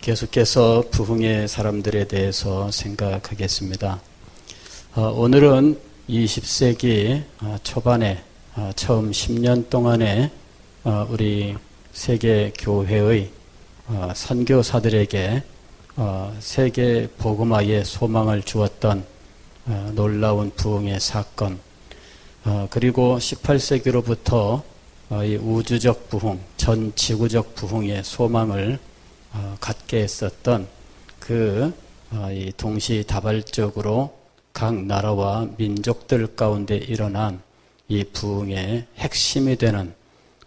계속해서 부흥의 사람들에 대해서 생각하겠습니다. 오늘은 20세기 초반에 처음 10년 동안에 우리 세계 교회의 선교사들에게 세계 복음화의 소망을 주었던 놀라운 부흥의 사건, 그리고 18세기로부터 이 우주적 부흥, 전 지구적 부흥의 소망을 갖게 했었던 이 동시다발적으로 각 나라와 민족들 가운데 일어난 이 부흥의 핵심이 되는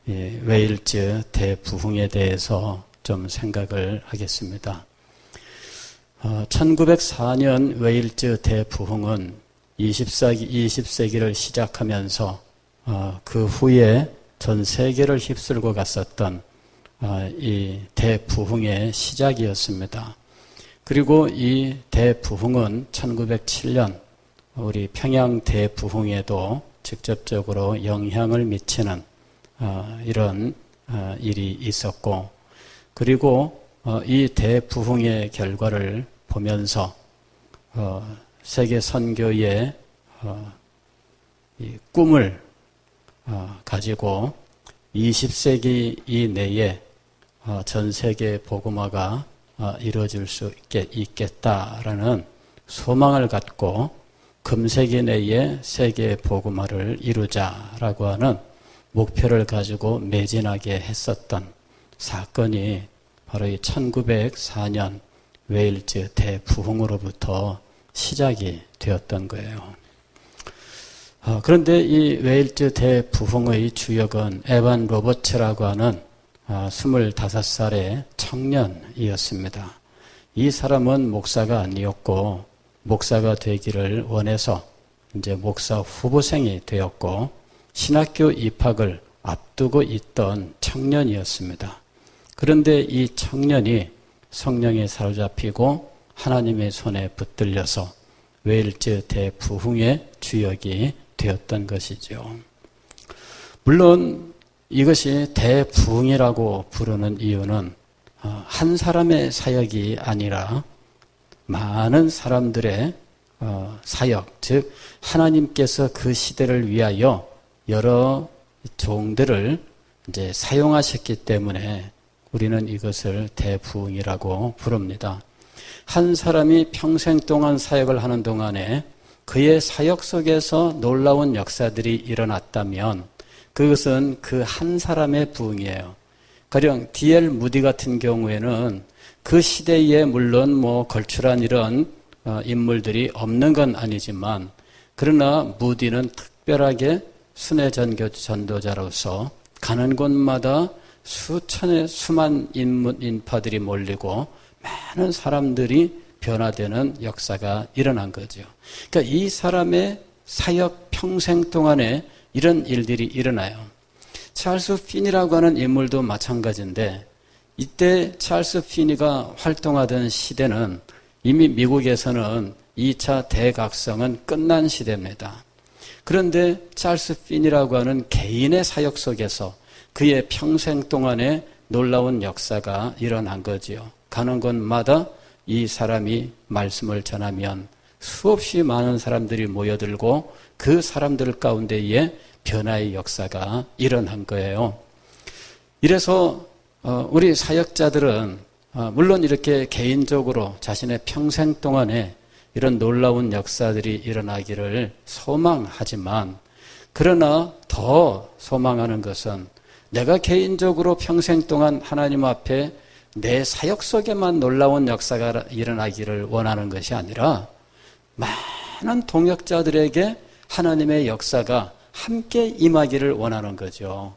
웨일즈 대부흥에 대해서 좀 생각을 하겠습니다. 1904년 웨일즈 대부흥은 20세기를 시작하면서 그 후에 전 세계를 휩쓸고 갔었던 이 대부흥의 시작이었습니다. 그리고 이 대부흥은 1907년 우리 평양 대부흥에도 직접적으로 영향을 미치는 이런 일이 있었고, 그리고 이 대부흥의 결과를 보면서 세계 선교의 이 꿈을 가지고 20세기 이내에 전 세계 복음화가 이루어질 수 있겠다라는 소망을 갖고 금세기 내에 세계 복음화를 이루자라고 하는 목표를 가지고 매진하게 했었던 사건이 바로 이 1904년 웨일즈 대부흥으로부터 시작이 되었던 거예요. 그런데 이 웨일즈 대부흥의 주역은 에반 로버츠라고 하는 25살의 청년이었습니다. 이 사람은 목사가 아니었고, 목사가 되기를 원해서 이제 목사 후보생이 되었고, 신학교 입학을 앞두고 있던 청년이었습니다. 그런데 이 청년이 성령에 사로잡히고 하나님의 손에 붙들려서 웨일즈 대부흥의 주역이 되었던 것이죠. 물론 이것이 대부흥이라고 부르는 이유는 한 사람의 사역이 아니라 많은 사람들의 사역, 즉 하나님께서 그 시대를 위하여 여러 종들을 이제 사용하셨기 때문에 우리는 이것을 대부흥이라고 부릅니다. 한 사람이 평생 동안 사역을 하는 동안에 그의 사역 속에서 놀라운 역사들이 일어났다면 그것은 그 한 사람의 부흥이에요. 가령 D.L. 무디 같은 경우에는 그 시대에 물론 걸출한 이런 인물들이 없는 건 아니지만, 그러나 무디는 특별하게 순회 전도자로서 가는 곳마다 수만 인파들이 몰리고 많은 사람들이 변화되는 역사가 일어난 거죠. 그러니까 이 사람의 사역 평생 동안에 이런 일들이 일어나요. 찰스 피니라고 하는 인물도 마찬가지인데, 이때 찰스 피니가 활동하던 시대는 이미 미국에서는 2차 대각성은 끝난 시대입니다. 그런데 찰스 피니라고 하는 개인의 사역 속에서 그의 평생 동안에 놀라운 역사가 일어난 거지요. 가는 곳마다 이 사람이 말씀을 전하면 수없이 많은 사람들이 모여들고 그 사람들 가운데에 변화의 역사가 일어난 거예요. 이래서 우리 사역자들은 물론 이렇게 개인적으로 자신의 평생 동안에 이런 놀라운 역사들이 일어나기를 소망하지만, 그러나 더 소망하는 것은 내가 개인적으로 평생 동안 하나님 앞에 내 사역 속에만 놀라운 역사가 일어나기를 원하는 것이 아니라 많은 동역자들에게 하나님의 역사가 함께 임하기를 원하는 거죠.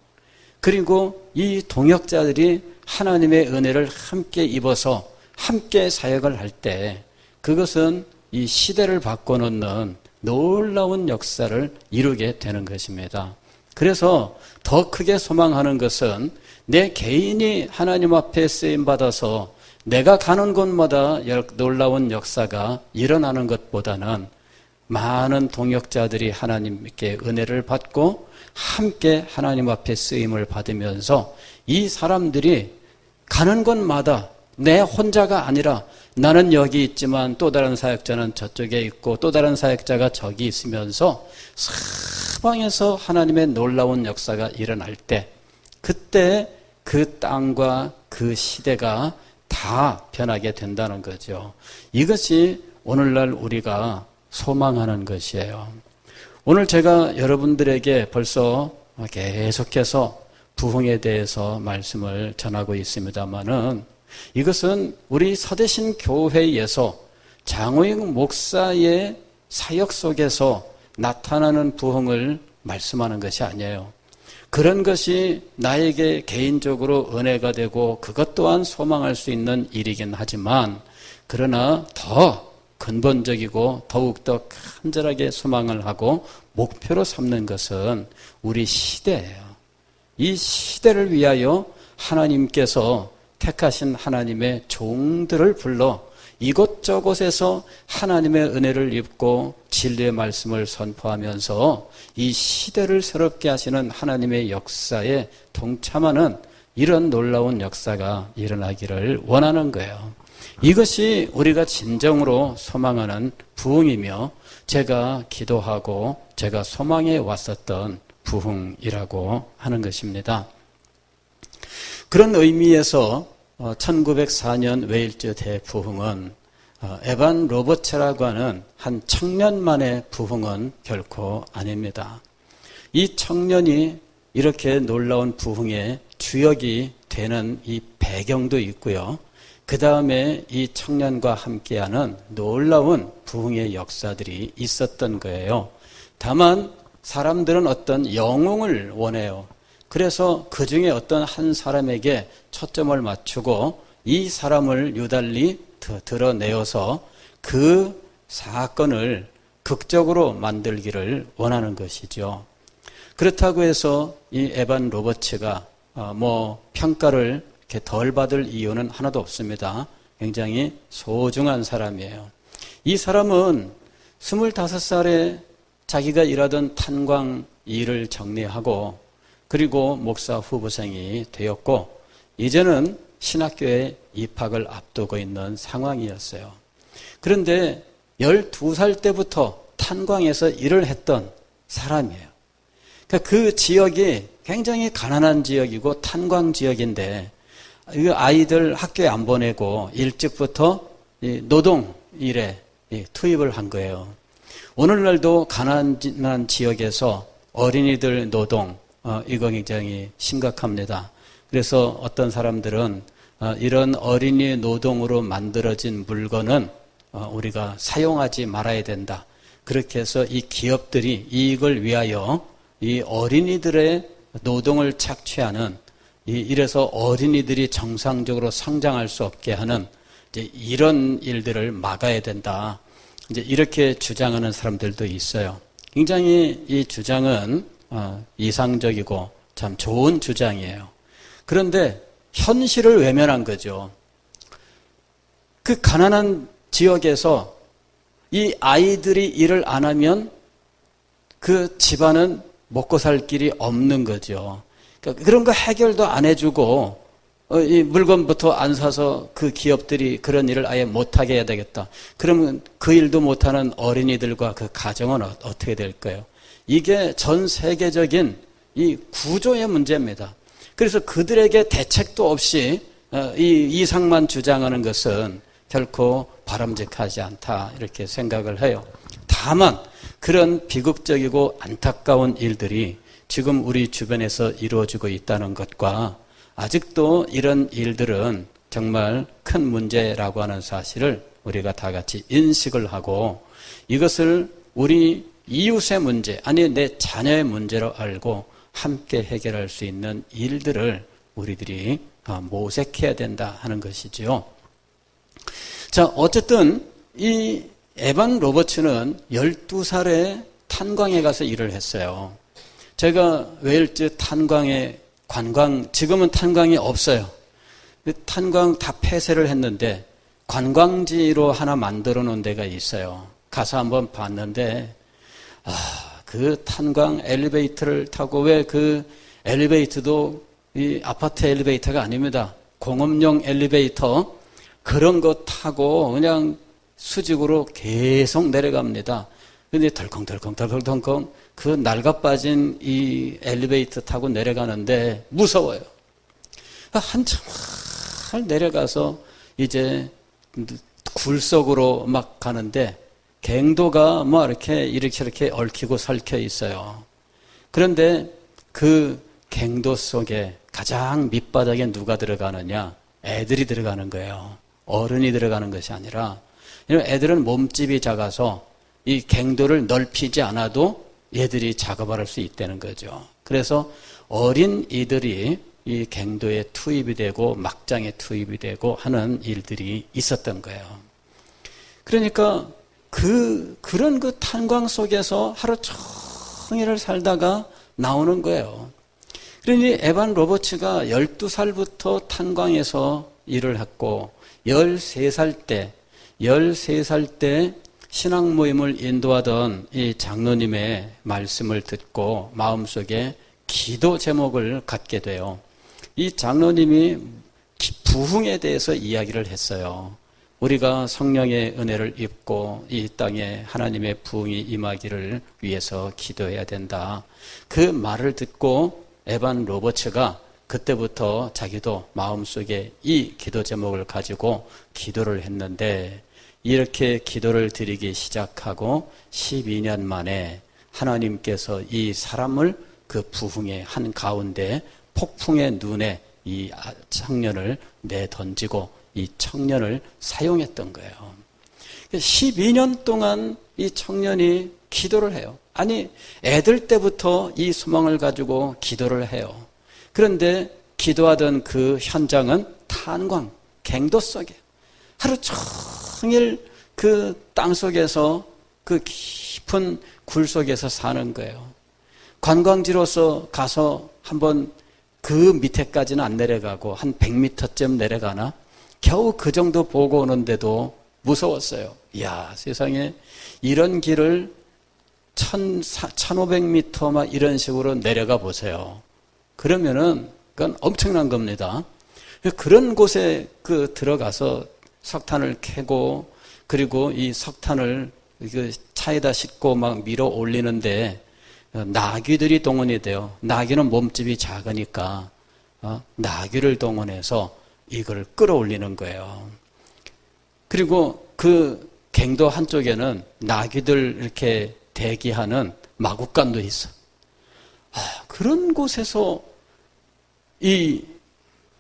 그리고 이 동역자들이 하나님의 은혜를 함께 입어서 함께 사역을 할 때 그것은 이 시대를 바꿔놓는 놀라운 역사를 이루게 되는 것입니다. 그래서 더 크게 소망하는 것은 내 개인이 하나님 앞에 쓰임받아서 내가 가는 곳마다 놀라운 역사가 일어나는 것보다는 많은 동역자들이 하나님께 은혜를 받고 함께 하나님 앞에 쓰임을 받으면서 이 사람들이 가는 곳마다 내 혼자가 아니라 나는 여기 있지만 또 다른 사역자는 저쪽에 있고 또 다른 사역자가 저기 있으면서 사방에서 하나님의 놀라운 역사가 일어날 때 그때 그 땅과 그 시대가 다 변하게 된다는 거죠. 이것이 오늘날 우리가 소망하는 것이에요. 오늘 제가 여러분들에게 벌써 계속해서 부흥에 대해서 말씀을 전하고 있습니다만은 이것은 우리 서대신 교회에서 장호영 목사의 사역 속에서 나타나는 부흥을 말씀하는 것이 아니에요. 그런 것이 나에게 개인적으로 은혜가 되고 그것 또한 소망할 수 있는 일이긴 하지만 그러나 더 근본적이고 더욱더 간절하게 소망을 하고 목표로 삼는 것은 우리 시대예요. 이 시대를 위하여 하나님께서 택하신 하나님의 종들을 불러 이곳저곳에서 하나님의 은혜를 입고 진리의 말씀을 선포하면서 이 시대를 새롭게 하시는 하나님의 역사에 동참하는 이런 놀라운 역사가 일어나기를 원하는 거예요. 이것이 우리가 진정으로 소망하는 부흥이며 제가 기도하고 제가 소망해 왔었던 부흥이라고 하는 것입니다. 그런 의미에서 1904년 웨일즈 대부흥은 에반 로버츠라고 하는 한 청년만의 부흥은 결코 아닙니다. 이 청년이 이렇게 놀라운 부흥의 주역이 되는 이 배경도 있고요. 그 다음에 이 청년과 함께하는 놀라운 부흥의 역사들이 있었던 거예요. 다만 사람들은 어떤 영웅을 원해요. 그래서 그 중에 어떤 한 사람에게 초점을 맞추고 이 사람을 유달리 드러내어서 그 사건을 극적으로 만들기를 원하는 것이죠. 그렇다고 해서 이 에반 로버츠가 평가를 이렇게 덜 받을 이유는 하나도 없습니다. 굉장히 소중한 사람이에요. 이 사람은 25살에 자기가 일하던 탄광 일을 정리하고 그리고 목사 후보생이 되었고 이제는 신학교에 입학을 앞두고 있는 상황이었어요. 그런데 12살 때부터 탄광에서 일을 했던 사람이에요. 그러니까 그 지역이 굉장히 가난한 지역이고 탄광 지역인데 아이들 학교에 안 보내고 일찍부터 노동 일에 투입을 한 거예요. 오늘날도 가난한 지역에서 어린이들 노동 이거 굉장히 심각합니다. 그래서 어떤 사람들은 이런 어린이 노동으로 만들어진 물건은 우리가 사용하지 말아야 된다. 그렇게 해서 이 기업들이 이익을 위하여 이 어린이들의 노동을 착취하는 이래서 어린이들이 정상적으로 성장할 수 없게 하는 이제 이런 일들을 막아야 된다. 이제 이렇게 주장하는 사람들도 있어요. 굉장히 이 주장은 이상적이고 참 좋은 주장이에요. 그런데 현실을 외면한 거죠. 그 가난한 지역에서 이 아이들이 일을 안 하면 그 집안은 먹고 살 길이 없는 거죠. 그러니까 그런 거 해결도 안 해주고 이 물건부터 안 사서 그 기업들이 그런 일을 아예 못하게 해야 되겠다. 그러면 그 일도 못하는 어린이들과 그 가정은 어떻게 될까요? 이게 전 세계적인 이 구조의 문제입니다. 그래서 그들에게 대책도 없이 이 이상만 주장하는 것은 결코 바람직하지 않다 이렇게 생각을 해요. 다만 그런 비극적이고 안타까운 일들이 지금 우리 주변에서 이루어지고 있다는 것과 아직도 이런 일들은 정말 큰 문제라고 하는 사실을 우리가 다 같이 인식을 하고 이것을 우리 이웃의 문제, 아니 내 자녀의 문제로 알고 함께 해결할 수 있는 일들을 우리들이 모색해야 된다 하는 것이지요. 자, 어쨌든 이 에반 로버츠는 12살에 탄광에 가서 일을 했어요. 제가 웨일즈 탄광에 지금은 탄광이 없어요. 탄광 다 폐쇄를 했는데 관광지로 하나 만들어 놓은 데가 있어요. 가서 한번 봤는데 그 탄광 엘리베이터를 타고 왜 그 엘리베이터도 이 아파트 엘리베이터가 아닙니다. 공업용 엘리베이터 그런 거 타고 그냥 수직으로 계속 내려갑니다. 근데 덜컹덜컹 그 낡아 빠진 이 엘리베이터 타고 내려가는데 무서워요. 한참 내려가서 이제 굴속으로 막 가는데 갱도가 뭐 이렇게 얽히고 설켜 있어요. 그런데 그 갱도 속에 가장 밑바닥에 누가 들어가느냐? 애들이 들어가는 거예요. 어른이 들어가는 것이 아니라, 애들은 몸집이 작아서 이 갱도를 넓히지 않아도 얘들이 작업을 할 수 있다는 거죠. 그래서 어린 이들이 이 갱도에 투입이 되고 막장에 투입이 되고 하는 일들이 있었던 거예요. 그러니까 그런 그 탄광 속에서 하루 종일을 살다가 나오는 거예요. 그러니 에반 로버츠가 12살부터 탄광에서 일을 했고 13살 때 신앙 모임을 인도하던 이 장로님의 말씀을 듣고 마음속에 기도 제목을 갖게 돼요. 이 장로님이 부흥에 대해서 이야기를 했어요. 우리가 성령의 은혜를 입고 이 땅에 하나님의 부흥이 임하기를 위해서 기도해야 된다. 그 말을 듣고 에반 로버츠가 그때부터 자기도 마음속에 이 기도 제목을 가지고 기도를 했는데 이렇게 기도를 드리기 시작하고 12년 만에 하나님께서 이 사람을 그 부흥의 한 가운데 폭풍의 눈에 이 청년을 내던지고 이 청년을 사용했던 거예요. 12년 동안 이 청년이 기도를 해요. 아니, 애들 때부터 이 소망을 가지고 기도를 해요. 그런데 기도하던 그 현장은 탄광, 갱도 속에 하루 종일 그 땅 속에서 그 깊은 굴 속에서 사는 거예요. 관광지로서 가서 한번 그 밑에까지는 안 내려가고 한 100m쯤 내려가나? 겨우 그 정도 보고 오는데도 무서웠어요. 이야, 세상에 이런 길을 1500m 막 이런 식으로 내려가 보세요. 그러면은 그건 엄청난 겁니다. 그런 곳에 들어가서 석탄을 캐고 그리고 이 석탄을 차에다 싣고 막 밀어 올리는데 나귀들이 동원이 돼요. 나귀는 몸집이 작으니까 나귀를 동원해서 이걸 끌어올리는 거예요. 그리고 그 갱도 한쪽에는 나귀들 이렇게 대기하는 마구간도 있어. 그런 곳에서 이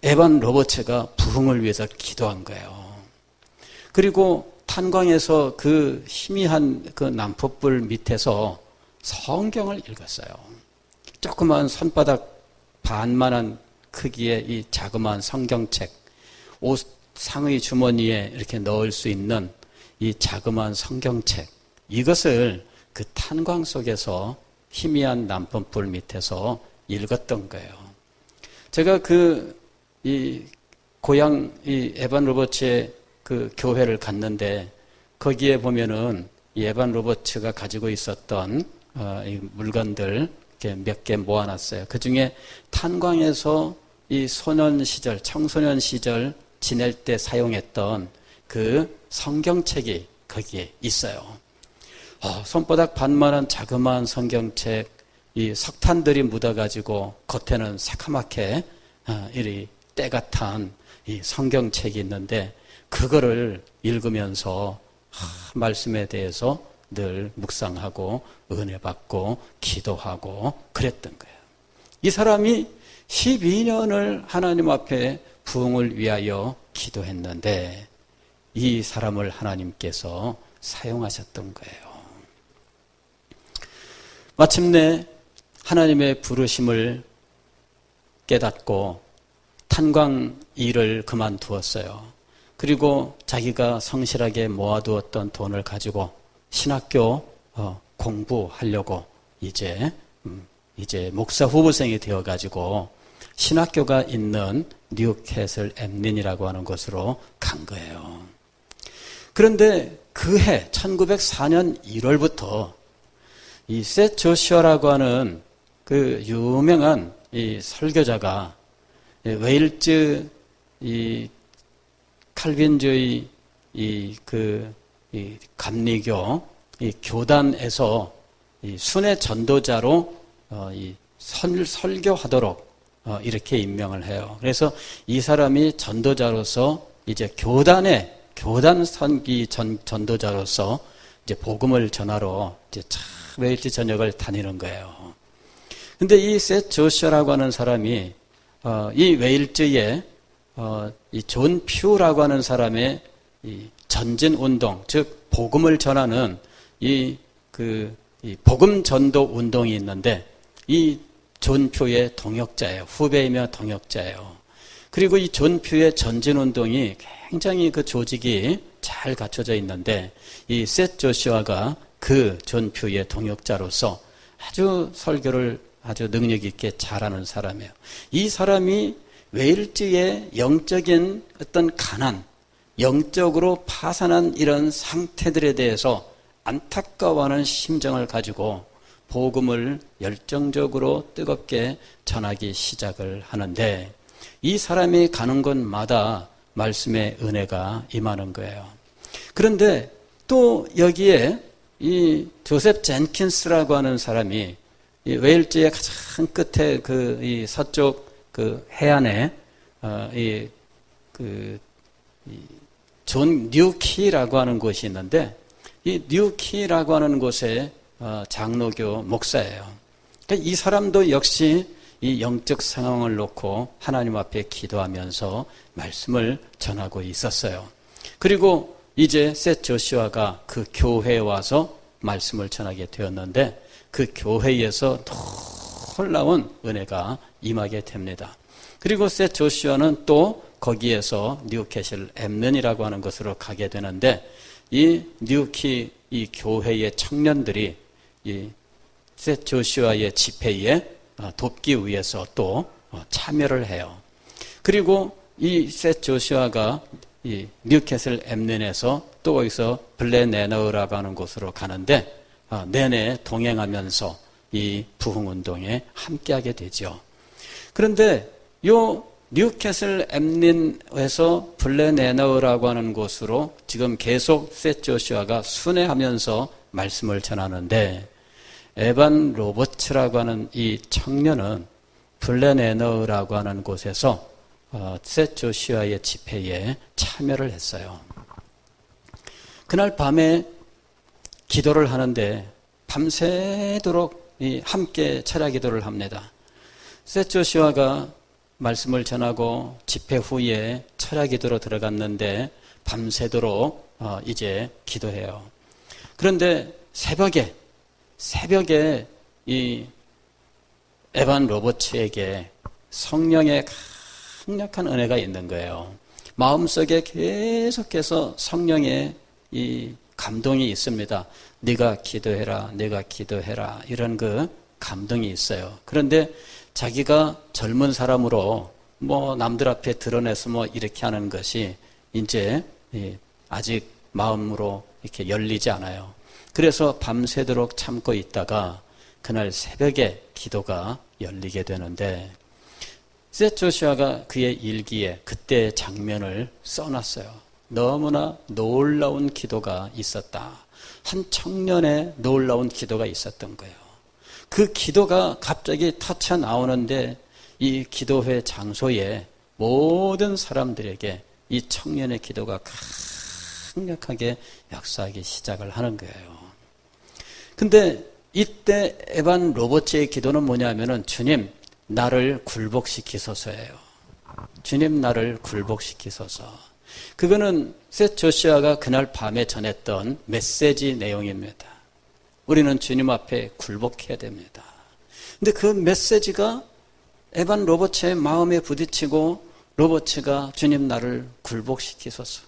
에반 로버츠가 부흥을 위해서 기도한 거예요. 그리고 탄광에서 그 희미한 그 난포불 밑에서 성경을 읽었어요. 조그만 손바닥 반만한 크기의 이 자그마한 성경책, 옷 상의 주머니에 이렇게 넣을 수 있는 이 자그마한 성경책, 이것을 그 탄광 속에서 희미한 난포불 밑에서 읽었던 거예요. 제가 이 고향 이 에반 로버츠의 그 교회를 갔는데 거기에 보면은 이 에반 로버츠가 가지고 있었던 이 물건들 이렇게 몇 개 모아놨어요. 그 중에 탄광에서 이 소년 시절, 청소년 시절 지낼 때 사용했던 그 성경책이 거기에 있어요. 손바닥 반만한 자그마한 성경책, 이 석탄들이 묻어가지고 겉에는 새카맣게 이리 때가 탄 이 성경책이 있는데 그거를 읽으면서 말씀에 대해서 늘 묵상하고 은혜 받고 기도하고 그랬던 거예요. 이 사람이 12년을 하나님 앞에 부흥을 위하여 기도했는데 이 사람을 하나님께서 사용하셨던 거예요. 마침내 하나님의 부르심을 깨닫고 탄광 일을 그만두었어요. 그리고 자기가 성실하게 모아두었던 돈을 가지고 신학교 공부하려고 이제 목사 후보생이 되어가지고 신학교가 있는 뉴캐슬 엠린이라고 하는 곳으로 간 거예요. 그런데 그 해 1904년 1월부터 이 셋 조슈아라고 하는 그 유명한 이 설교자가 웨일즈 이 칼빈주의 이 감리교 이 교단에서 이 순회 전도자로 이 설교하도록 이렇게 임명을 해요. 그래서 이 사람이 전도자로서 이제 교단 선기 전도자로서 이제 복음을 전하러 이제 웨일즈 전역을 다니는 거예요. 근데 이 셋 조슈아라고 하는 사람이 이 웨일즈에 이 존 퓨라고 하는 사람의 이 전진 운동, 즉 복음을 전하는 이 복음 전도 운동이 있는데 이 존 퓨의 동역자예요. 후배이며 동역자예요. 그리고 이 존 퓨의 전진 운동이 굉장히 그 조직이 잘 갖춰져 있는데 이 셋 조슈아가 그 존 퓨의 동역자로서 아주 설교를 아주 능력 있게 잘하는 사람이에요. 이 사람이 웨일즈의 영적인 어떤 가난, 영적으로 파산한 이런 상태들에 대해서 안타까워하는 심정을 가지고 복음을 열정적으로 뜨겁게 전하기 시작을 하는데 이 사람이 가는 곳마다 말씀의 은혜가 임하는 거예요. 그런데 또 여기에 이 조셉 젠킨스라고 하는 사람이 이 웨일즈의 가장 끝에 이 서쪽 그 해안에 존 뉴키라고 하는 곳이 있는데 이 뉴키라고 하는 곳에 장로교 목사예요. 그러니까 이 사람도 역시 이 영적 상황을 놓고 하나님 앞에 기도하면서 말씀을 전하고 있었어요. 그리고 이제 셋 조슈아가 그 교회에 와서 말씀을 전하게 되었는데 그 교회에서 놀라운 은혜가 임하게 됩니다. 그리고 셋 조슈아는 또 거기에서 뉴캐슬 엠넌이라고 하는 곳으로 가게 되는데 이 뉴키 이 교회의 청년들이 이 셋 조슈아의 집회에 돕기 위해서 또 참여를 해요. 그리고 이 셋 조슈아가 이 뉴캐슬 엠넌에서 또 거기서 블레네너라고 하는 곳으로 가는데 내내 동행하면서 이 부흥운동에 함께하게 되죠. 그런데 요 뉴캐슬 엠넌에서 블레네너라고 하는 곳으로 지금 계속 셋 조슈아가 순회하면서 말씀을 전하는데 에반 로버츠라고 하는 이 청년은 블레네너라고 하는 곳에서 셋 조슈아의 집회에 참여를 했어요. 그날 밤에 기도를 하는데 밤새도록 함께 철야 기도를 합니다. 셋 조슈아가 말씀을 전하고 집회 후에 철야 기도로 들어갔는데 밤새도록 이제 기도해요. 그런데 새벽에 이 에반 로버츠에게 성령의 강력한 은혜가 있는 거예요. 마음속에 계속해서 성령의 이 감동이 있습니다. 네가 기도해라, 네가 기도해라 이런 그 감동이 있어요. 그런데 자기가 젊은 사람으로 남들 앞에 드러내서 이렇게 하는 것이 이제 아직 마음으로 이렇게 열리지 않아요. 그래서 밤새도록 참고 있다가 그날 새벽에 기도가 열리게 되는데 셋 조슈아가 그의 일기에 그때의 장면을 써놨어요. 너무나 놀라운 기도가 있었다. 한 청년의 놀라운 기도가 있었던 거예요. 그 기도가 갑자기 터쳐 나오는데 이 기도회 장소에 모든 사람들에게 이 청년의 기도가 강력하게 역사하기 시작을 하는 거예요. 근데 이때 에반 로버츠의 기도는 뭐냐면은 주님 나를 굴복시키소서예요. 주님 나를 굴복시키소서. 그거는 셋 조슈아가 그날 밤에 전했던 메시지 내용입니다. 우리는 주님 앞에 굴복해야 됩니다. 근데 그 메시지가 에반 로버츠의 마음에 부딪히고 로버츠가 주님 나를 굴복시키소서.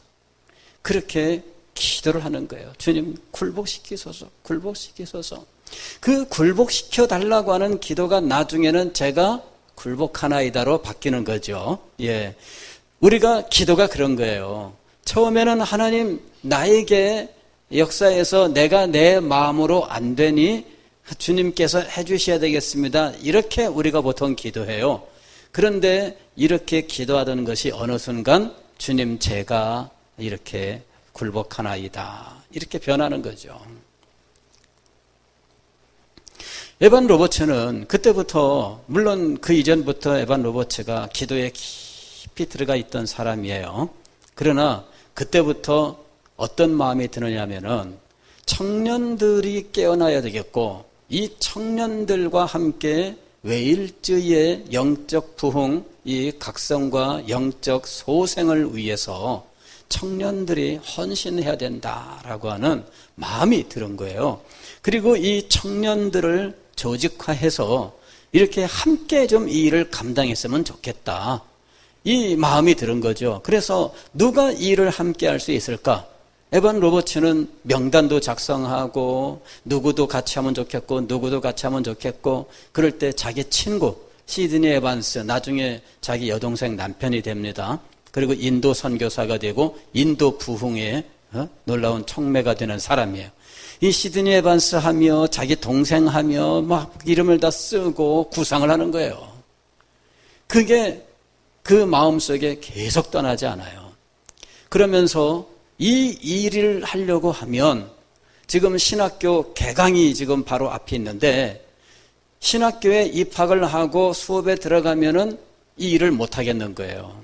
그렇게 기도를 하는 거예요. 주님 굴복시키소서, 굴복시키소서. 그 굴복시켜 달라고 하는 기도가 나중에는 제가 굴복하나이다로 바뀌는 거죠. 예. 우리가 기도가 그런 거예요. 처음에는 하나님 나에게 역사에서 내가 내 마음으로 안 되니 주님께서 해주셔야 되겠습니다. 이렇게 우리가 보통 기도해요. 그런데 이렇게 기도하던 것이 어느 순간 주님 제가 이렇게 굴복하나이다. 이렇게 변하는 거죠. 에반 로버츠는 그때부터, 물론 그 이전부터 에반 로버츠가 기도에 깊이 들어가 있던 사람이에요. 그러나 그때부터 어떤 마음이 드느냐면은 청년들이 깨어나야 되겠고, 이 청년들과 함께 외일주의 영적 부흥, 이 각성과 영적 소생을 위해서 청년들이 헌신해야 된다라고 하는 마음이 들은 거예요. 그리고 이 청년들을 조직화해서 이렇게 함께 좀 이 일을 감당했으면 좋겠다. 이 마음이 들은 거죠. 그래서 누가 이 일을 함께 할 수 있을까? 에반 로버츠는 명단도 작성하고 누구도 같이 하면 좋겠고 누구도 같이 하면 좋겠고, 그럴 때 자기 친구 시드니 에반스, 나중에 자기 여동생 남편이 됩니다. 그리고 인도 선교사가 되고 인도 부흥에 놀라운 촉매가 되는 사람이에요. 이 시드니 에반스 하며 자기 동생 하며 막 이름을 다 쓰고 구상을 하는 거예요. 그게 그 마음속에 계속 떠나지 않아요. 그러면서 이 일을 하려고 하면, 지금 신학교 개강이 지금 바로 앞에 있는데 신학교에 입학을 하고 수업에 들어가면은 이 일을 못 하겠는 거예요.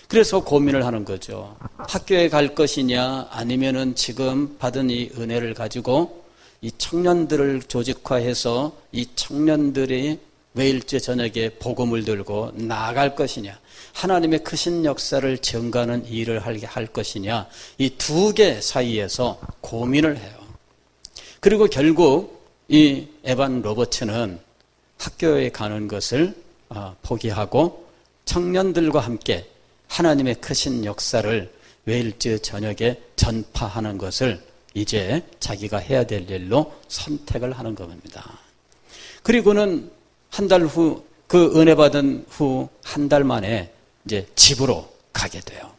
그래서 고민을 하는 거죠. 학교에 갈 것이냐, 아니면은 지금 받은 이 은혜를 가지고 이 청년들을 조직화해서 이 청년들이 매일째 저녁에 복음을 들고 나아갈 것이냐, 하나님의 크신 역사를 증가하는 일을 할 것이냐, 이 두 개 사이에서 고민을 해요. 그리고 결국 이 에반 로버츠는 학교에 가는 것을 포기하고 청년들과 함께 하나님의 크신 역사를 매일째 저녁에 전파하는 것을 이제 자기가 해야 될 일로 선택을 하는 겁니다. 그리고는 한 달 후, 그 은혜 받은 후 한 달 만에 이제 집으로 가게 돼요.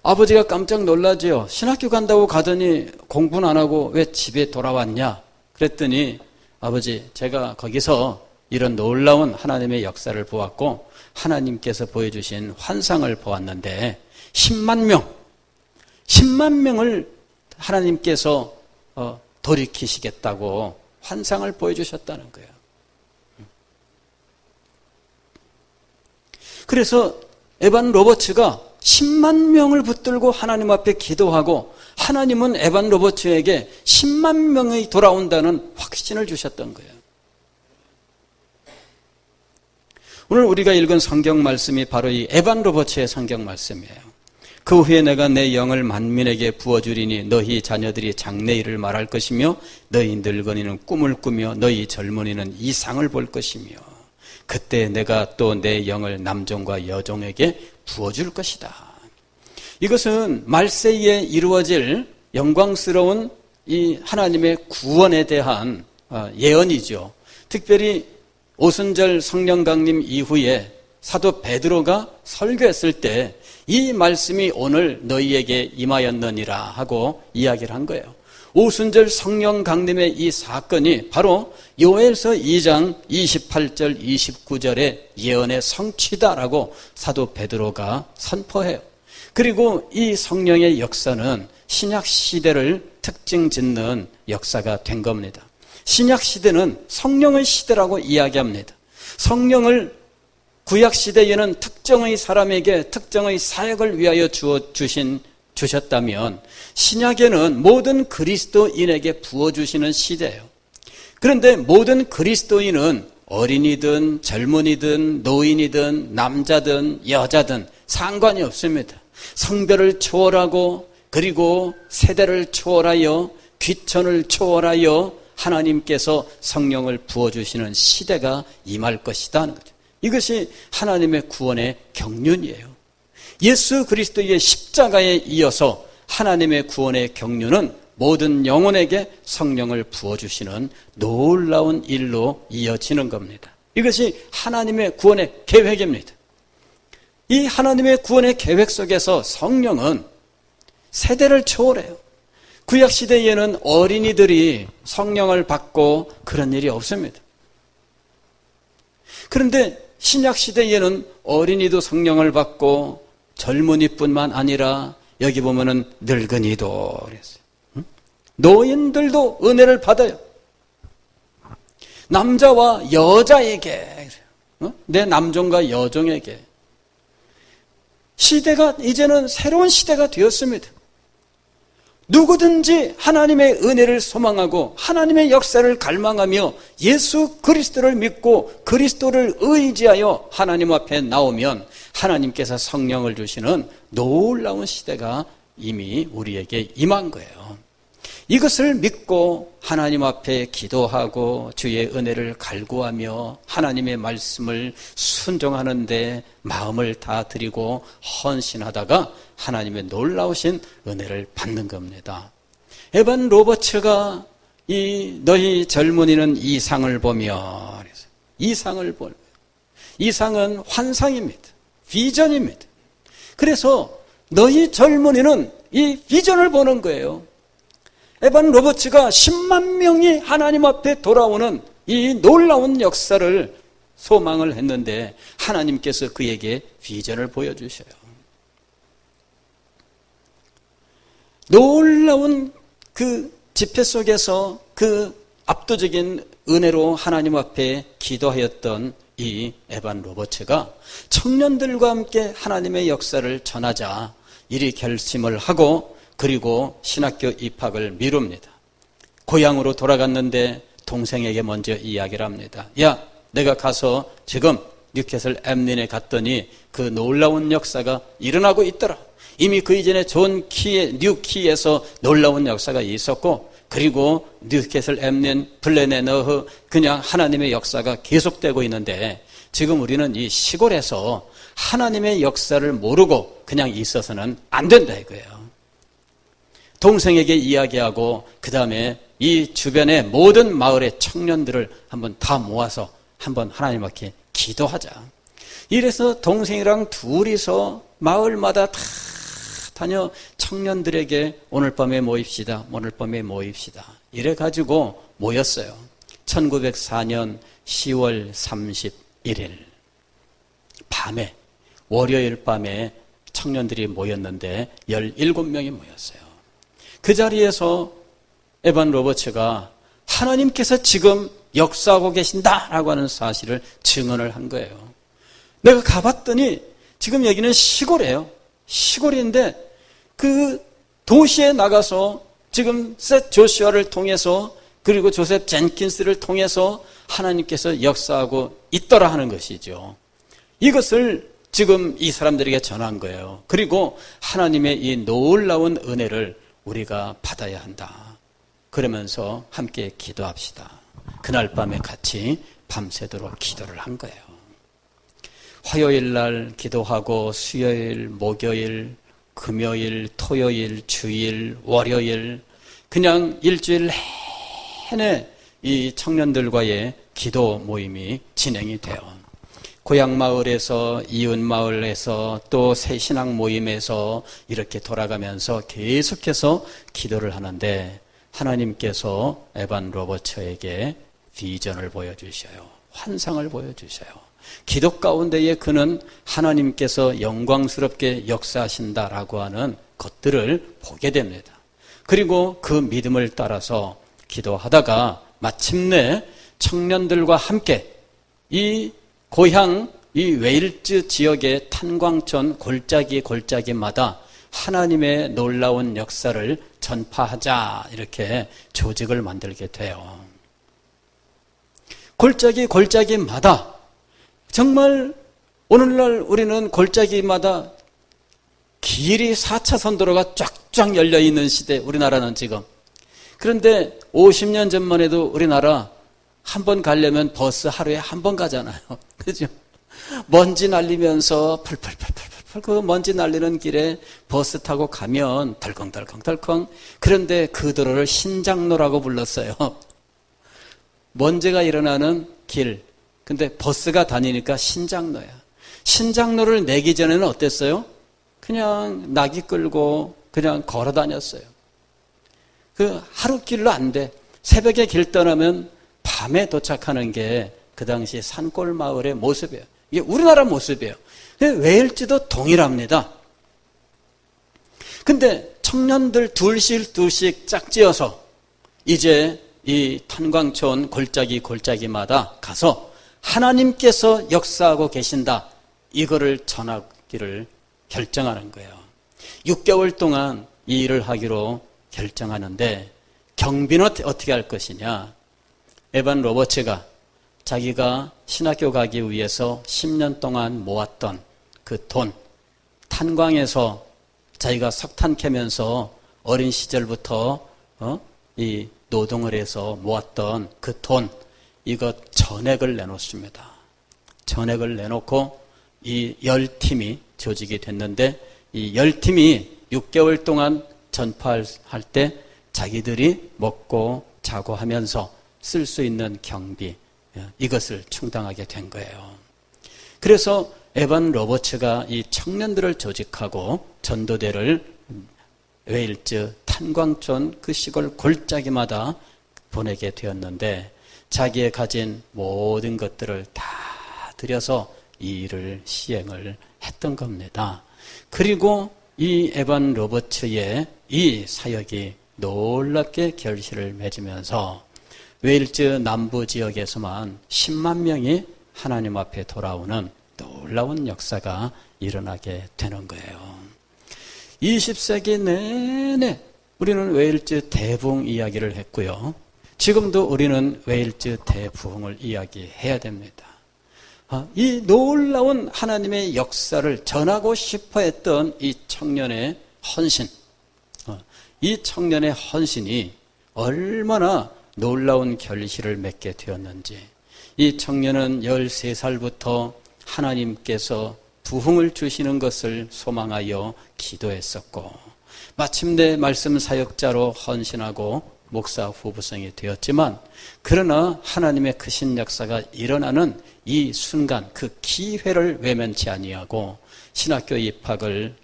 아버지가 깜짝 놀라죠. 신학교 간다고 가더니 공부는 안 하고 왜 집에 돌아왔냐? 그랬더니 아버지, 제가 거기서 이런 놀라운 하나님의 역사를 보았고 하나님께서 보여주신 환상을 보았는데 10만 명을 하나님께서 돌이키시겠다고 환상을 보여주셨다는 거예요. 그래서 에반 로버츠가 10만 명을 붙들고 하나님 앞에 기도하고 하나님은 에반 로버츠에게 10만 명이 돌아온다는 확신을 주셨던 거예요. 오늘 우리가 읽은 성경 말씀이 바로 이 에반 로버츠의 성경 말씀이에요. 그 후에 내가 내 영을 만민에게 부어주리니 너희 자녀들이 장래일을 말할 것이며 너희 늙은이는 꿈을 꾸며 너희 젊은이는 이상을 볼 것이며 그때 내가 또 내 영을 남종과 여종에게 부어줄 것이다. 이것은 말세에 이루어질 영광스러운 이 하나님의 구원에 대한 예언이죠. 특별히 오순절 성령 강림 이후에 사도 베드로가 설교했을 때 이 말씀이 오늘 너희에게 임하였느니라 하고 이야기를 한 거예요. 오순절 성령 강림의 이 사건이 바로 요엘서 2장 28절 29절의 예언의 성취다라고 사도 베드로가 선포해요. 그리고 이 성령의 역사는 신약 시대를 특징 짓는 역사가 된 겁니다. 신약 시대는 성령의 시대라고 이야기합니다. 성령을 구약 시대에는 특정의 사람에게 특정의 사역을 위하여 주셨다면 신약에는 모든 그리스도인에게 부어주시는 시대예요. 그런데 모든 그리스도인은 어린이든 젊은이든 노인이든 남자든 여자든 상관이 없습니다. 성별을 초월하고 그리고 세대를 초월하여 귀천을 초월하여 하나님께서 성령을 부어주시는 시대가 임할 것이다 하는 거죠. 이것이 하나님의 구원의 경륜이에요. 예수 그리스도의 십자가에 이어서 하나님의 구원의 경륜은 모든 영혼에게 성령을 부어주시는 놀라운 일로 이어지는 겁니다. 이것이 하나님의 구원의 계획입니다. 이 하나님의 구원의 계획 속에서 성령은 세대를 초월해요. 구약시대에는 어린이들이 성령을 받고 그런 일이 없습니다. 그런데 신약시대에는 어린이도 성령을 받고 젊은이뿐만 아니라 여기 보면은 늙은이도 그랬어요. 노인들도 은혜를 받아요. 남자와 여자에게, 내 남종과 여종에게. 시대가 이제는 새로운 시대가 되었습니다. 누구든지 하나님의 은혜를 소망하고 하나님의 역사를 갈망하며 예수 그리스도를 믿고 그리스도를 의지하여 하나님 앞에 나오면 하나님께서 성령을 주시는 놀라운 시대가 이미 우리에게 임한 거예요. 이것을 믿고 하나님 앞에 기도하고 주의 은혜를 갈구하며 하나님의 말씀을 순종하는데 마음을 다 드리고 헌신하다가 하나님의 놀라우신 은혜를 받는 겁니다. 에반 로버츠가 너희 젊은이는 이상을 보며, 이상을 보며, 이상은 환상입니다. 비전입니다. 그래서 너희 젊은이는 이 비전을 보는 거예요. 에반 로버츠가 10만 명이 하나님 앞에 돌아오는 이 놀라운 역사를 소망을 했는데 하나님께서 그에게 비전을 보여주셔요. 놀라운 그 집회 속에서 그 압도적인 은혜로 하나님 앞에 기도하였던 이 에반 로버츠가 청년들과 함께 하나님의 역사를 전하자 이리 결심을 하고 그리고 신학교 입학을 미룹니다. 고향으로 돌아갔는데 동생에게 먼저 이야기를 합니다. 야, 내가 가서 지금 뉴캐슬 엠린에 갔더니 그 놀라운 역사가 일어나고 있더라. 이미 그 이전에 뉴키에서 놀라운 역사가 있었고 그리고 뉴캐슬 엠린, 블레네너흐 그냥 하나님의 역사가 계속되고 있는데 지금 우리는 이 시골에서 하나님의 역사를 모르고 그냥 있어서는 안 된다 이거예요. 동생에게 이야기하고 그 다음에 이 주변의 모든 마을의 청년들을 한번 다 모아서 한번 하나님 앞에 기도하자. 이래서 동생이랑 둘이서 마을마다 다 다녀 청년들에게 오늘 밤에 모입시다. 오늘 밤에 모입시다. 이래가지고 모였어요. 1904년 10월 31일 밤에 월요일 밤에 청년들이 모였는데 17명이 모였어요. 그 자리에서 에반 로버츠가 하나님께서 지금 역사하고 계신다라고 하는 사실을 증언을 한 거예요. 내가 가봤더니 지금 여기는 시골이에요. 시골인데 그 도시에 나가서 지금 셋 조슈아를 통해서 그리고 조셉 젠킨스를 통해서 하나님께서 역사하고 있더라 하는 것이죠. 이것을 지금 이 사람들에게 전한 거예요. 그리고 하나님의 이 놀라운 은혜를 우리가 받아야 한다. 그러면서 함께 기도합시다. 그날 밤에 같이 밤새도록 기도를 한 거예요. 화요일 날 기도하고 수요일, 목요일, 금요일, 토요일, 주일, 월요일 그냥 일주일 내내 이 청년들과의 기도 모임이 진행이 돼요. 고향 마을에서 이웃 마을에서 또 새신앙 모임에서 이렇게 돌아가면서 계속해서 기도를 하는데 하나님께서 에반 로버츠에게 비전을 보여주셔요. 환상을 보여주셔요. 기도 가운데에 그는 하나님께서 영광스럽게 역사하신다라고 하는 것들을 보게 됩니다. 그리고 그 믿음을 따라서 기도하다가 마침내 청년들과 함께 이 고향 이 웨일즈 지역의 탄광촌 골짜기마다 하나님의 놀라운 역사를 전파하자 이렇게 조직을 만들게 돼요. 골짜기마다 정말 오늘날 우리는 골짜기마다 길이 4차선 도로가 쫙쫙 열려있는 시대 우리나라는 지금. 그런데 50년 전만 해도 우리나라 한 번 가려면 버스 하루에 한 번 가잖아요. 그죠? 먼지 날리면서 풀풀풀풀풀 그 먼지 날리는 길에 버스 타고 가면 덜컹덜컹덜컹. 그런데 그 도로를 신장로라고 불렀어요. 먼지가 일어나는 길. 근데 버스가 다니니까 신장로야. 신장로를 내기 전에는 어땠어요? 그냥 나귀 끌고 그냥 걸어 다녔어요. 그 하루 길로 안 돼. 새벽에 길 떠나면 밤에 도착하는 게 그 당시 산골 마을의 모습이에요. 이게 우리나라 모습이에요. 웨일즈도 동일합니다. 근데 청년들 둘씩 짝지어서 이제 이 탄광촌 골짜기마다 가서 하나님께서 역사하고 계신다, 이거를 전하기를 결정하는 거예요. 6개월 동안 이 일을 하기로 결정하는데, 경비는 어떻게 할 것이냐. 에반 로버츠가 자기가 신학교 가기 위해서 10년 동안 모았던 그 돈, 탄광에서 자기가 석탄 캐면서 어린 시절부터 이 노동을 해서 모았던 그 돈, 이것 전액을 내놓습니다. 전액을 내놓고 이 10팀이 조직이 됐는데, 이 10팀이 6개월 동안 전파할 때 자기들이 먹고 자고 하면서 쓸 수 있는 경비, 이것을 충당하게 된 거예요. 그래서 에반 로버츠가 이 청년들을 조직하고 전도대를 웨일즈 탄광촌 그 시골 골짜기마다 보내게 되었는데, 자기의 가진 모든 것들을 다 들여서 이 일을 시행을 했던 겁니다. 그리고 이 에반 로버츠의 이 사역이 놀랍게 결실을 맺으면서 웨일즈 남부 지역에서만 10만 명이 하나님 앞에 돌아오는 놀라운 역사가 일어나게 되는 거예요. 20세기 내내 우리는 웨일즈 대부흥 이야기를 했고요. 지금도 우리는 웨일즈 대부흥을 이야기해야 됩니다. 이 놀라운 하나님의 역사를 전하고 싶어 했던 이 청년의 헌신, 이 청년의 헌신이 얼마나 놀라운 결실을 맺게 되었는지. 이 청년은 13살부터 하나님께서 부흥을 주시는 것을 소망하여 기도했었고, 마침내 말씀 사역자로 헌신하고 목사 후보성이 되었지만, 그러나 하나님의 크신 역사가 일어나는 이 순간, 그 기회를 외면치 아니하고 신학교 입학을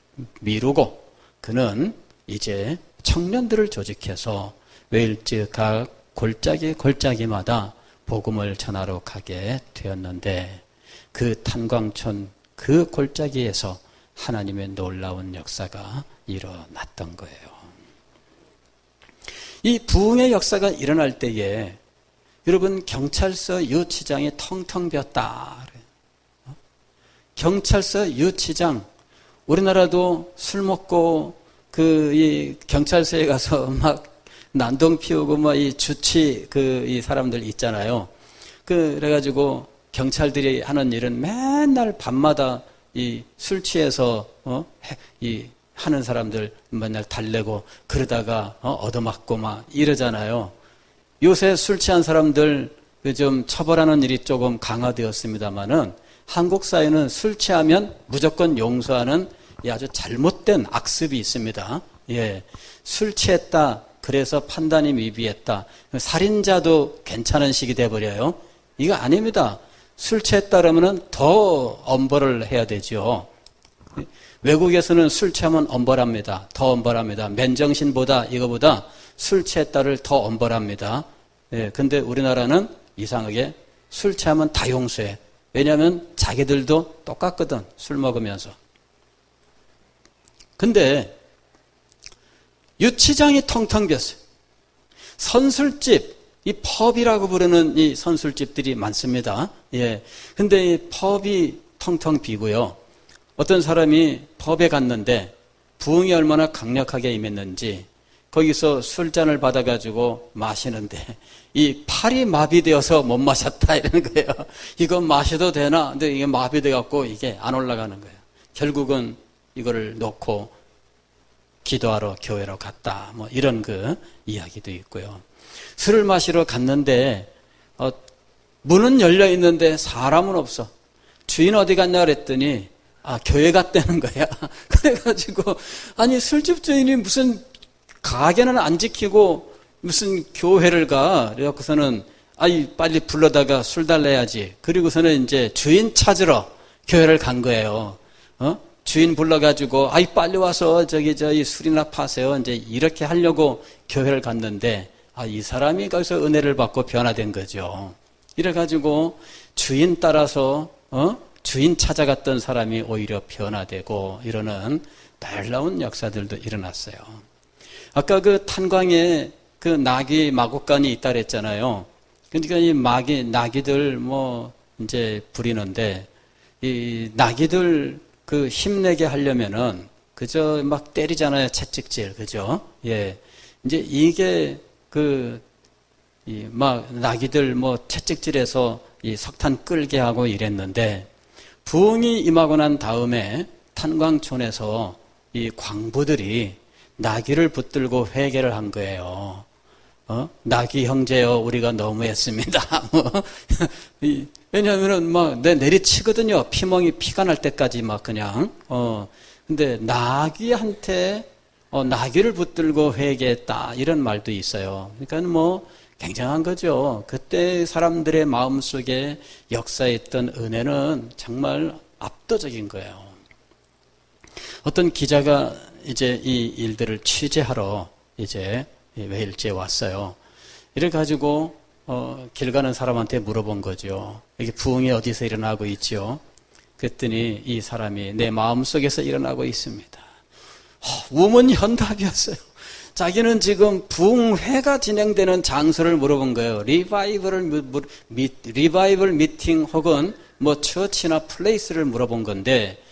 미루고 그는 이제 청년들을 조직해서 웨일즈 각 골짜기마다 복음을 전하러 가게 되었는데, 그 탄광촌 그 골짜기에서 하나님의 놀라운 역사가 일어났던 거예요. 이 부흥의 역사가 일어날 때에 여러분, 경찰서 유치장이 텅텅 비었다. 경찰서 유치장, 우리나라도 술 먹고 이 경찰서에 가서 막 난동 피우고 막 이 주치 이 사람들 있잖아요. 그래가지고 경찰들이 하는 일은 맨날 밤마다 이 술 취해서 하는 사람들 맨날 달래고 그러다가 얻어맞고 막 이러잖아요. 요새 술 취한 사람들 좀 처벌하는 일이 조금 강화되었습니다만은, 한국 사회는 술 취하면 무조건 용서하는 아주 잘못된 악습이 있습니다. 예, 술 취했다, 그래서 판단이 미비했다, 살인자도 괜찮은 식이 돼버려요. 이거 아닙니다. 술 취했다 그러면은 더 엄벌을 해야 되죠. 외국에서는 술 취하면 엄벌합니다. 더 엄벌합니다. 맨정신보다 이거보다 술 취했다를 더 엄벌합니다. 예, 근데 우리나라는 이상하게 술 취하면 다 용서해. 왜냐하면 자기들도 똑같거든, 술 먹으면서. 근데 유치장이 텅텅 비었어요. 선술집, 이 펍이라고 부르는 이 선술집들이 많습니다. 예. 근데 이 펍이 텅텅 비고요. 어떤 사람이 펍에 갔는데 부흥이 얼마나 강력하게 임했는지 거기서 술잔을 받아가지고 마시는데 이 팔이 마비되어서 못 마셨다 이러는 거예요. 이거 마셔도 되나? 근데 이게 마비돼갖고 이게 안 올라가는 거예요. 결국은 이거를 놓고 기도하러 교회로 갔다. 뭐 이런 이야기도 있고요. 술을 마시러 갔는데 문은 열려 있는데 사람은 없어. 주인 어디 갔냐 그랬더니 교회 갔다는 거야. 그래가지고 아니 술집 주인이 무슨 가게는 안 지키고 무슨 교회를 가. 그래갖고서는 빨리 불러다가 술 달래야지. 그리고서는 이제 주인 찾으러 교회를 간 거예요. 주인 불러가지고 빨리 와서 저희 술이나 파세요. 이제 이렇게 하려고 교회를 갔는데 이 사람이 거기서 은혜를 받고 변화된 거죠. 이래가지고 주인 따라서 주인 찾아갔던 사람이 오히려 변화되고 이러는 놀라운 역사들도 일어났어요. 아까 그 탄광에 그 나귀 마곡간이 있다 그랬잖아요. 그러니까 이 나귀들 이제 부리는데, 이 나귀들 그 힘내게 하려면은, 그저 막 때리잖아요. 채찍질, 그죠? 예. 이제 이게 나귀들 채찍질해서 이 석탄 끌게 하고 이랬는데, 부흥이 임하고 난 다음에 탄광촌에서 이 광부들이 나귀를 붙들고 회개를 한 거예요. 나귀 형제여, 우리가 너무했습니다. 왜냐하면은 내리치거든요. 피가 날 때까지 그냥. 근데 나귀한테 나귀를 붙들고 회개했다, 이런 말도 있어요. 그러니까 굉장한 거죠. 그때 사람들의 마음속에 역사했던 은혜는 정말 압도적인 거예요. 어떤 기자가 이제 이 일들을 취재하러 이제 웨일즈에 왔어요. 이래가지고 길 가는 사람한테 물어본 거죠. 이게 부흥이 어디서 일어나고 있죠? 그랬더니 이 사람이 내 마음속에서 일어나고 있습니다. 우문현답이었어요. 자기는 지금 부흥회가 진행되는 장소를 물어본 거예요. 리바이벌 미팅 혹은 처치나 플레이스를 물어본 건데,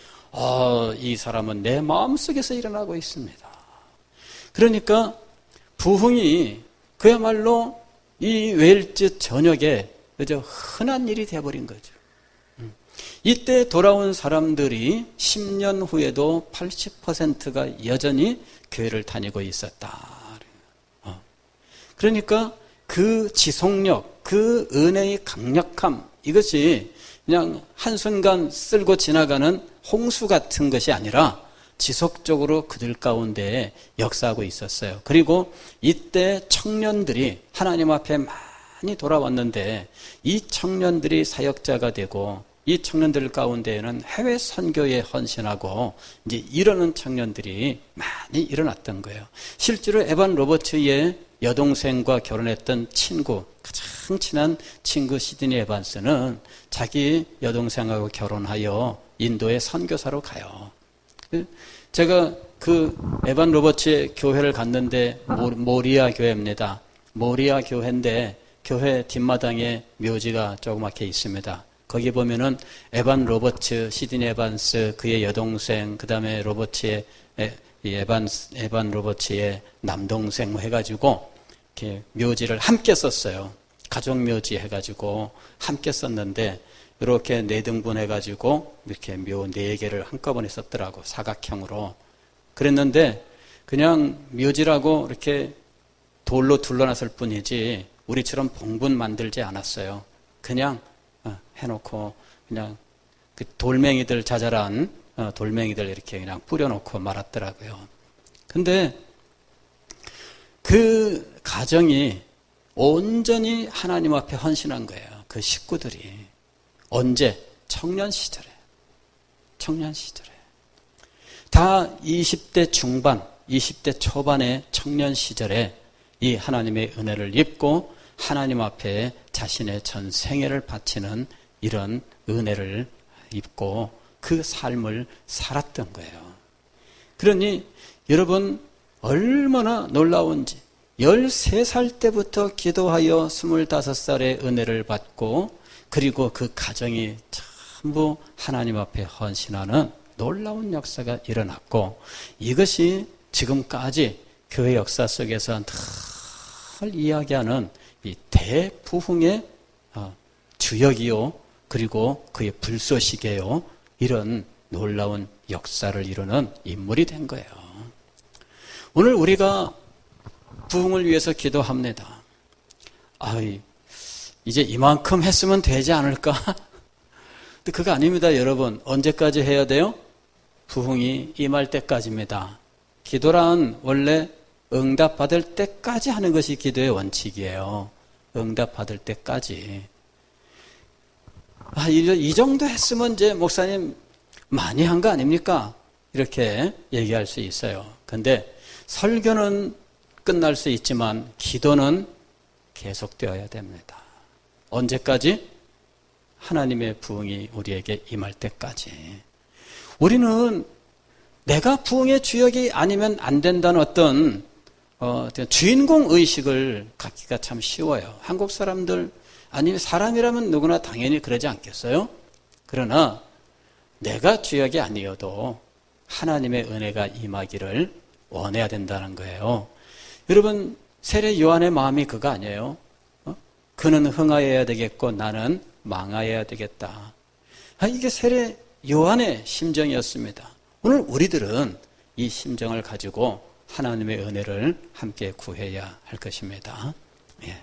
이 사람은 내 마음속에서 일어나고 있습니다. 그러니까 부흥이 그야말로 이 웨일즈 전역에 그저 흔한 일이 되어버린 거죠. 이때 돌아온 사람들이 10년 후에도 80%가 여전히 교회를 다니고 있었다. 그러니까 그 지속력, 그 은혜의 강력함, 이것이 그냥 한순간 쓸고 지나가는 홍수 같은 것이 아니라 지속적으로 그들 가운데 역사하고 있었어요. 그리고 이때 청년들이 하나님 앞에 많이 돌아왔는데, 이 청년들이 사역자가 되고, 이 청년들 가운데에는 해외 선교에 헌신하고 이제 이러는 청년들이 많이 일어났던 거예요. 실제로 에반 로버츠의 여동생과 결혼했던 친구, 가장 친한 친구 시드니 에반스는 자기 여동생하고 결혼하여 인도에 선교사로 가요. 제가 그 에반 로버츠의 교회를 갔는데, 모리아 교회입니다. 모리아 교회인데 교회 뒷마당에 묘지가 조그맣게 있습니다. 거기 보면은 에반 로버츠, 시드니 에반스, 그의 여동생, 그 다음에 에반 로버츠의 남동생 해가지고 이렇게 묘지를 함께 썼어요. 가족 묘지 해가지고 함께 썼는데, 이렇게 4등분 해가지고 이렇게 묘 4개를 한꺼번에 썼더라고, 사각형으로. 그랬는데 그냥 묘지라고 이렇게 돌로 둘러놨을 뿐이지 우리처럼 봉분 만들지 않았어요. 그냥 해놓고 그냥 그 돌멩이들, 자잘한 돌멩이들 이렇게 그냥 뿌려놓고 말았더라고요. 근데 그 가정이 온전히 하나님 앞에 헌신한 거예요. 그 식구들이. 언제? 청년 시절에. 다 20대 중반, 20대 초반의 청년 시절에 이 하나님의 은혜를 입고 하나님 앞에 자신의 전 생애를 바치는 이런 은혜를 입고 그 삶을 살았던 거예요. 그러니 여러분, 얼마나 놀라운지, 13살 때부터 기도하여 25살의 은혜를 받고, 그리고 그 가정이 전부 하나님 앞에 헌신하는 놀라운 역사가 일어났고, 이것이 지금까지 교회 역사 속에서 늘 이야기하는 이 대부흥의 주역이요, 그리고 그의 불쏘시개요, 이런 놀라운 역사를 이루는 인물이 된 거예요. 오늘 우리가 부흥을 위해서 기도합니다. 이제 이만큼 했으면 되지 않을까? 근데 그거 아닙니다, 여러분. 언제까지 해야 돼요? 부흥이 임할 때까지입니다. 기도란 원래 응답받을 때까지 하는 것이 기도의 원칙이에요. 응답받을 때까지. 이 정도 했으면 이제 목사님 많이 한 거 아닙니까? 이렇게 얘기할 수 있어요. 근데 설교는 끝날 수 있지만 기도는 계속되어야 됩니다. 언제까지? 하나님의 부흥이 우리에게 임할 때까지. 우리는 내가 부흥의 주역이 아니면 안 된다는 어떤 주인공 의식을 갖기가 참 쉬워요. 한국 사람들 아니면 사람이라면 누구나 당연히 그러지 않겠어요? 그러나 내가 주역이 아니어도 하나님의 은혜가 임하기를 원해야 된다는 거예요. 여러분, 세례 요한의 마음이 그거 아니에요? 그는 흥하여야 되겠고 나는 망하여야 되겠다. 이게 세례 요한의 심정이었습니다. 오늘 우리들은 이 심정을 가지고 하나님의 은혜를 함께 구해야 할 것입니다. 예.